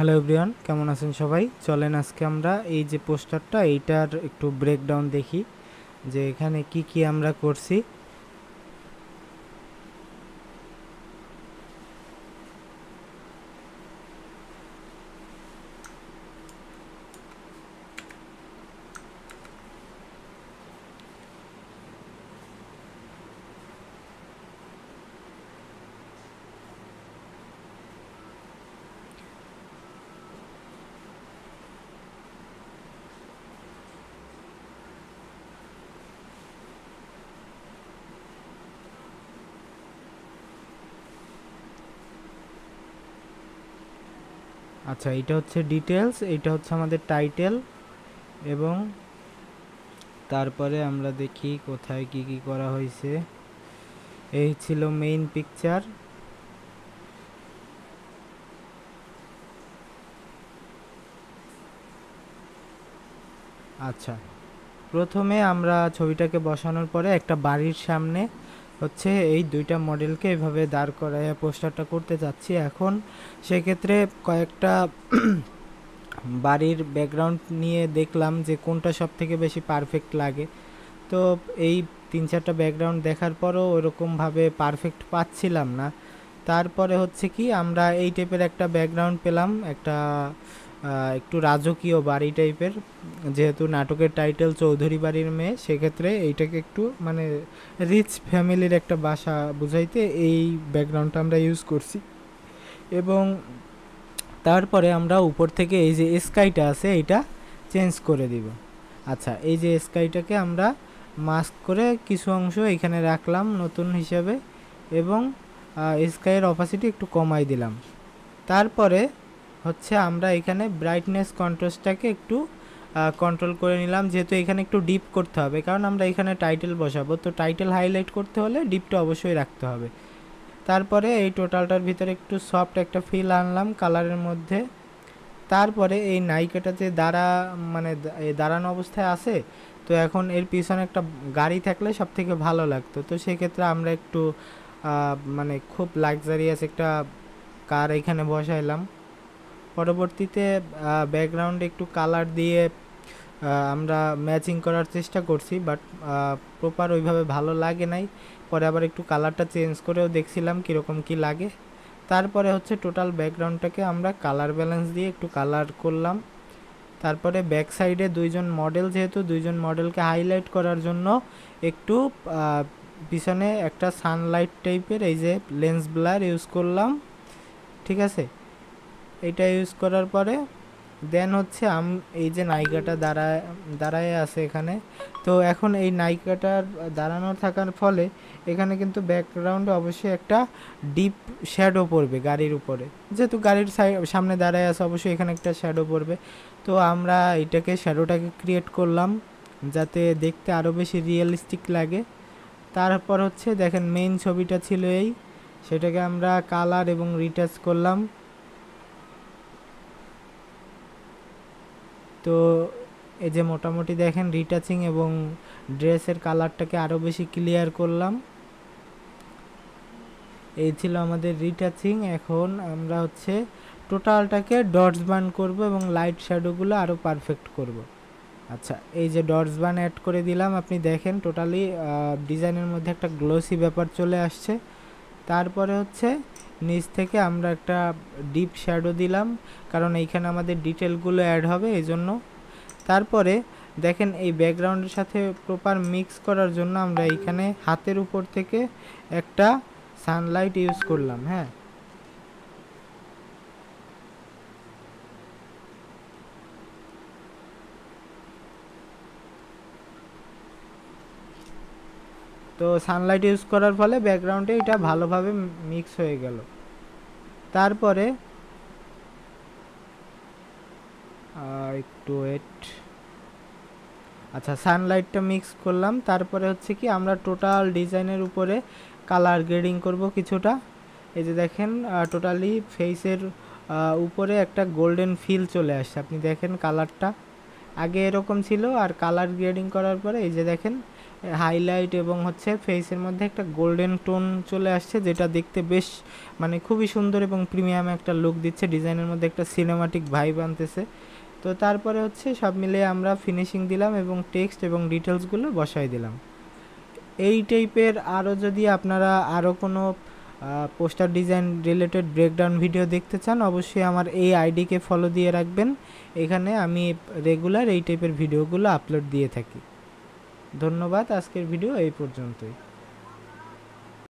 Hello everyone, কেমন আছেন সবাই? চলেন আজকে আমরা এই যে পোস্টারটা এইটার একটু ব্রেকডাউন দেখি যে এখানে কি কি আমরা করছি। আচ্ছা, এইটা হচ্ছে ডিটেলস, এইটা হচ্ছে আমাদের টাইটেল, এবং তারপরে আমরা দেখি কোথায় কি কি করা হয়েছে। এই ছিল মেইন পিকচার। আচ্ছা, প্রথমে আমরা ছবিটাকে বসানোর পরে একটা বাড়ির সামনে হচ্ছে এই দুইটা মডেলকে এভাবে দাঁড় করায় পোস্টারটা করতে যাচ্ছি। এখন সেক্ষেত্রে কয়েকটা বাড়ির ব্যাকগ্রাউন্ড নিয়ে দেখলাম যে কোনটা সব থেকে বেশি পারফেক্ট লাগে। তো এই 3-4টা ব্যাকগ্রাউন্ড দেখার পরও ওরকমভাবে পারফেক্ট পাচ্ছিলাম না। তারপরে হচ্ছে কি আমরা এই টাইপের একটা ব্যাকগ্রাউন্ড পেলাম, একটা একটু রাজকীয় বাড়ি টাইপের। যেহেতু নাটকের টাইটেল চৌধুরী বাড়ির মেয়ে, সেক্ষেত্রে এইটাকে একটু মানে রিচ ফ্যামিলির একটা বাসা বুঝাইতে এই ব্যাকগ্রাউন্ডটা আমরা ইউজ করছি। এবং তারপরে আমরা উপর থেকে এই যে স্কাইটা আছে এইটা চেঞ্জ করে দিব। আচ্ছা, এই যে স্কাইটাকে আমরা মাস্ক করে কিছু অংশ এখানে রাখলাম নতুন হিসাবে, এবং স্কাইয়ের অপাসিটি একটু কমাই দিলাম। তারপরে হচ্ছে আমরা এখানে ব্রাইটনেস কন্ট্রাস্টটাকে একটু কন্ট্রোল করে নিলাম, যেহেতু এখানে একটু ডিপ করতে হবে, কারণ আমরা এখানে টাইটেল বসাবো, তো টাইটেল হাইলাইট করতে হলে ডিপটা অবশ্যই রাখতে হবে। তারপরে এই টোটালটার ভিতরে একটু সফট একটা ফিল আনলাম কালারের মধ্যে। তারপরে এই নায়িকাটাতে মানে দাঁড়ানো অবস্থায় আছে, তো এখন এর পিছনে একটা গাড়ি থাকলে সব থেকে ভালো লাগতো। তো সেক্ষেত্রে আমরা একটু মানে খুব লাক্সারিয়াস একটা কার এখানে বসাইলাম। পরবর্তীতে ব্যাকগ্রাউন্ডে একটু কালার দিয়ে আমরা ম্যাচিং করার চেষ্টা করছি, বাট প্রপার ওইভাবে ভালো লাগে নাই। পরে আবার একটু কালারটা চেঞ্জ করেও দেখছিলাম কীরকম কি লাগে। তারপরে হচ্ছে টোটাল ব্যাকগ্রাউন্ডটাকে আমরা কালার ব্যালেন্স দিয়ে একটু কালার করলাম। তারপরে ব্যাক সাইডে দুইজন মডেল, যেহেতু দুইজন মডেলকে হাইলাইট করার জন্য একটু পিছনে একটা সানলাইট টাইপের এই যে লেন্স ব্লার ইউজ করলাম। ঠিক আছে, এইটা ইউজ করার পরে দেন হচ্ছে এই যে নায়িকাটা দাঁড়ায় আছে এখানে, তো এখন এই নায়িকাটার দাঁড়ানো থাকার ফলে এখানে কিন্তু ব্যাকগ্রাউন্ডে অবশ্যই একটা ডিপ শ্যাডো পড়বে গাড়ির উপরে। যেহেতু গাড়ির সামনে দাঁড়ায় আছে, অবশ্যই এখানে একটা শ্যাডো পড়বে। তো আমরা শ্যাডোটাকে ক্রিয়েট করলাম যাতে দেখতে আরও বেশি রিয়েলিস্টিক লাগে। তারপর হচ্ছে দেখেন মেইন ছবিটা ছিল এই, সেটাকে আমরা কালার এবং রিটাচ করলাম। তো এই যে মোটামুটি দেখেন রিটাচিং এবং ড্রেসের কালারটাকে আরও বেশি ক্লিয়ার করলাম। এই ছিল আমাদের রিটাচিং। এখন আমরা হচ্ছে টোটালটাকে ডটস বান করব এবং লাইট শ্যাডোগুলো আরও পারফেক্ট করব। আচ্ছা, এই যে ডটস বান অ্যাড করে দিলাম, আপনি দেখেন টোটালি ডিজাইনের মধ্যে একটা গ্লোসি ব্যাপার চলে আসছে। তারপরে হচ্ছে নিচ থেকে আমরা একটা ডিপ শ্যাডো দিলাম, কারণ এইখানে আমাদের ডিটেলগুলো অ্যাড হবে এই জন্য। তারপরে দেখেন এই ব্যাকগ্রাউন্ডের সাথে প্রপার মিক্স করার জন্য আমরা এইখানে হাতের উপর থেকে একটা সানলাইট ইউজ করলাম। হ্যাঁ, তো সানলাইট ইউজ করার ফলে ব্যাকগ্রাউন্ডে এটা ভালোভাবে মিক্স হয়ে গেল। তারপরে একটু ওয়েট। আচ্ছা, সানলাইটটা মিক্স করলাম। তারপরে হচ্ছে কি আমরা টোটাল ডিজাইনের উপরে কালার গ্রেডিং করব কিছুটা। এই যে দেখেন টোটালি ফেসের উপরে একটা গোল্ডেন ফিল চলে আসছে। আপনি দেখেন কালারটা আগে এরকম ছিল, আর কালার গ্রেডিং করার পরে এই যে দেখেন হাইলাইট এবং হচ্ছে ফেসের মধ্যে একটা গোল্ডেন টোন চলে আসছে, যেটা দেখতে বেশ মানে খুবই সুন্দর এবং প্রিমিয়াম একটা লুক দিচ্ছে, ডিজাইনের মধ্যে একটা সিনেমাটিক ভাইব আনতেছে। তো তারপরে হচ্ছে সব মিলিয়ে আমরা ফিনিশিং দিলাম এবং টেক্সট এবং ডিটেলসগুলো বসাই দিলাম। এই টাইপের আরও যদি আপনারা আরও কোনো poster design related breakdown video দেখতে চান, অবশ্যই আমার এই আইডিকে ফলো দিয়ে রাখবেন। এখানে আমি রেগুলার এই টাইপের ভিডিওগুলো আপলোড দিয়ে থাকি। ধন্যবাদ, আজকের ভিডিও এই পর্যন্তই।